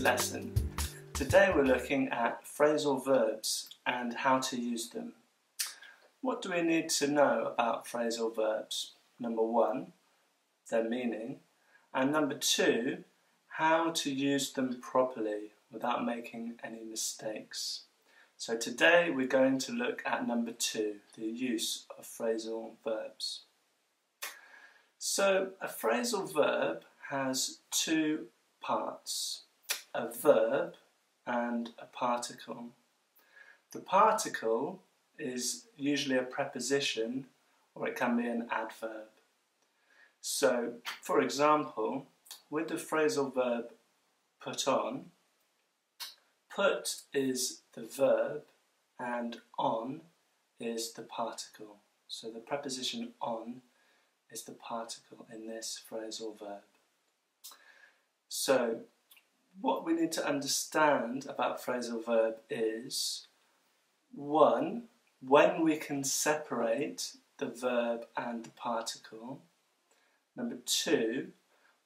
lesson. Today we're looking at phrasal verbs and how to use them. What do we need to know about phrasal verbs? Number one, their meaning, and number two, how to use them properly without making any mistakes. So today we're going to look at number two, the use of phrasal verbs. So a phrasal verb has two parts, a verb and a particle. The particle is usually a preposition or it can be an adverb. So, for example, with the phrasal verb put on, put is the verb and on is the particle. So the preposition on is the particle in this phrasal verb. So what we need to understand about phrasal verb is, one, when we can separate the verb and the particle. Number two,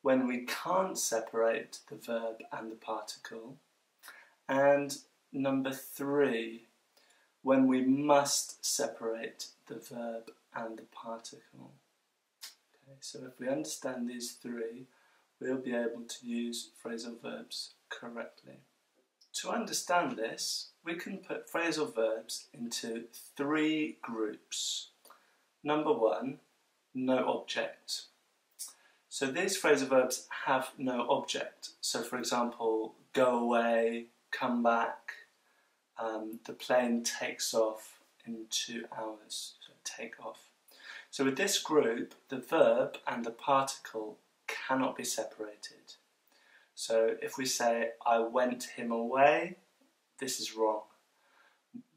when we can't separate the verb and the particle. And number three, when we must separate the verb and the particle. Okay, so if we understand these three, we'll be able to use phrasal verbs correctly. To understand this, we can put phrasal verbs into three groups. Number one, no object. So these phrasal verbs have no object. So for example, go away, come back, the plane takes off in 2 hours, so take off. So with this group, the verb and the particle cannot be separated. So if we say, I went him away, this is wrong.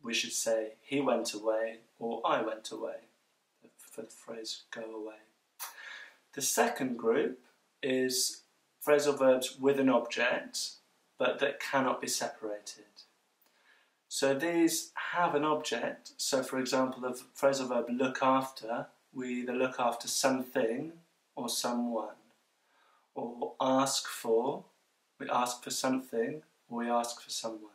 We should say, he went away or I went away for the phrase go away. The second group is phrasal verbs with an object but that cannot be separated. So these have an object. So for example, the phrasal verb look after, we either look after something or someone. Or ask for, we ask for something or we ask for someone.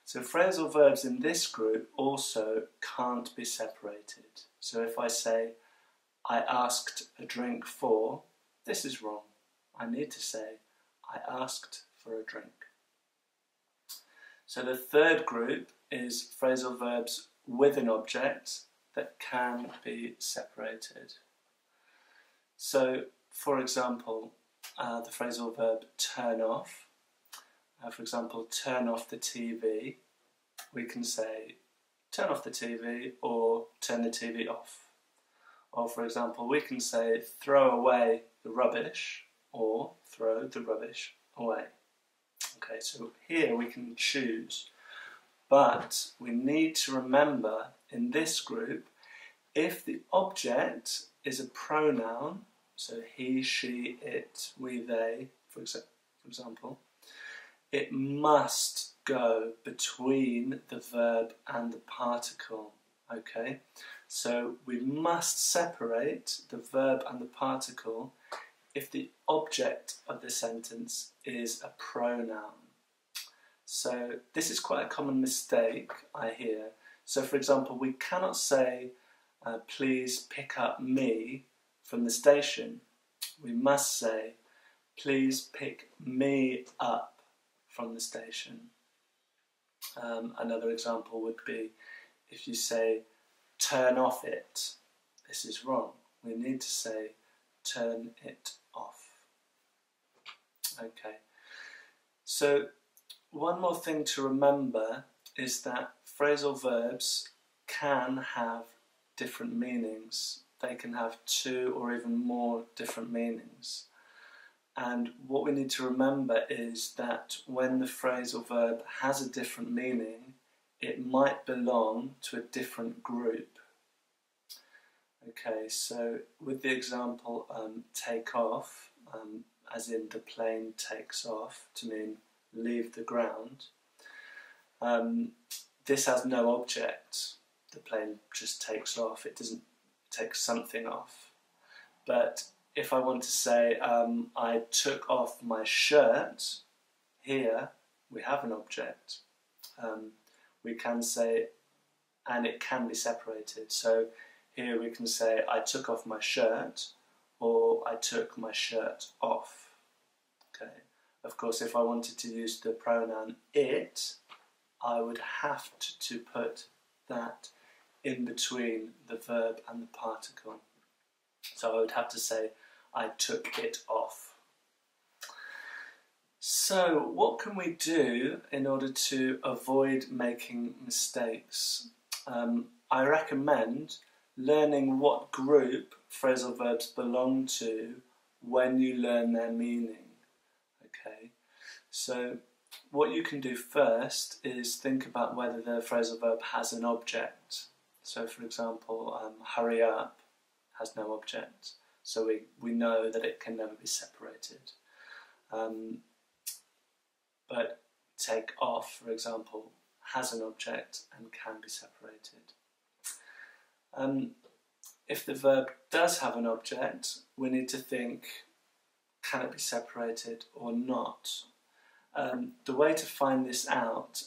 So phrasal verbs in this group also can't be separated. So if I say, I asked a drink for, this is wrong. I need to say, I asked for a drink. So the third group is phrasal verbs with an object that can be separated. So, for example, the phrasal verb turn off. For example, turn off the TV. We can say turn off the TV or turn the TV off. Or for example, we can say throw away the rubbish or throw the rubbish away. Okay, so here we can choose. But we need to remember in this group, if the object is a pronoun, so he, she, it, we, they, for example, it must go between the verb and the particle, okay? So we must separate the verb and the particle if the object of the sentence is a pronoun. So this is quite a common mistake I hear. So for example, we cannot say, please pick up me from the station. We must say, please pick me up from the station. Another example would be if you say, turn off it. This is wrong. We need to say, turn it off. Okay. So one more thing to remember is that phrasal verbs can have different meanings. They can have two or even more different meanings. And what we need to remember is that when the phrasal verb has a different meaning, it might belong to a different group. Okay, so with the example take off, as in the plane takes off, to mean leave the ground, this has no object. The plane just takes off, it doesn't take something off. But if I want to say I took off my shirt, here we have an object. We can say, and it can be separated. So here we can say, I took off my shirt, or I took my shirt off. Okay. Of course, if I wanted to use the pronoun it, I would have to put that in between the verb and the particle. So I would have to say, I took it off. So what can we do in order to avoid making mistakes? I recommend learning what group phrasal verbs belong to when you learn their meaning. Okay, so what you can do first is think about whether the phrasal verb has an object. So for example, hurry up has no object, so we know that it can never be separated. But take off, for example, has an object and can be separated. If the verb does have an object, we need to think, can it be separated or not? The way to find this out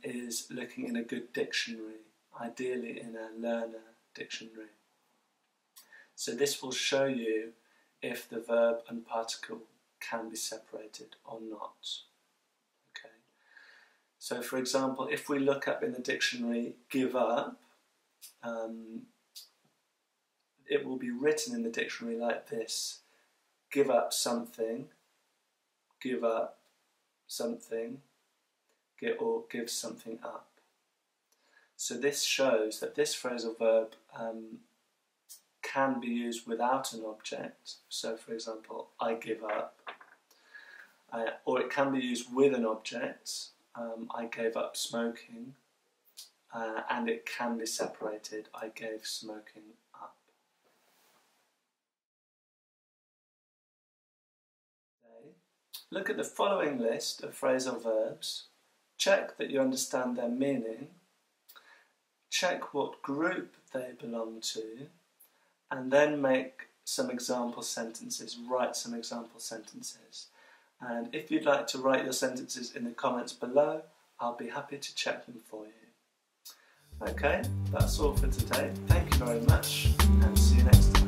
is looking in a good dictionary, ideally in a learner dictionary. So this will show you if the verb and particle can be separated or not. Okay. So for example, if we look up in the dictionary, give up, it will be written in the dictionary like this: give up something, give up something, or give something up. So this shows that this phrasal verb can be used without an object. So for example, I give up. Or it can be used with an object. I gave up smoking. And it can be separated. I gave smoking up. Look at the following list of phrasal verbs. Check that you understand their meaning. Check what group they belong to. And then make some example sentences. Write some example sentences. And if you'd like to write your sentences in the comments below, I'll be happy to check them for you. Okay, that's all for today. Thank you very much, and see you next time.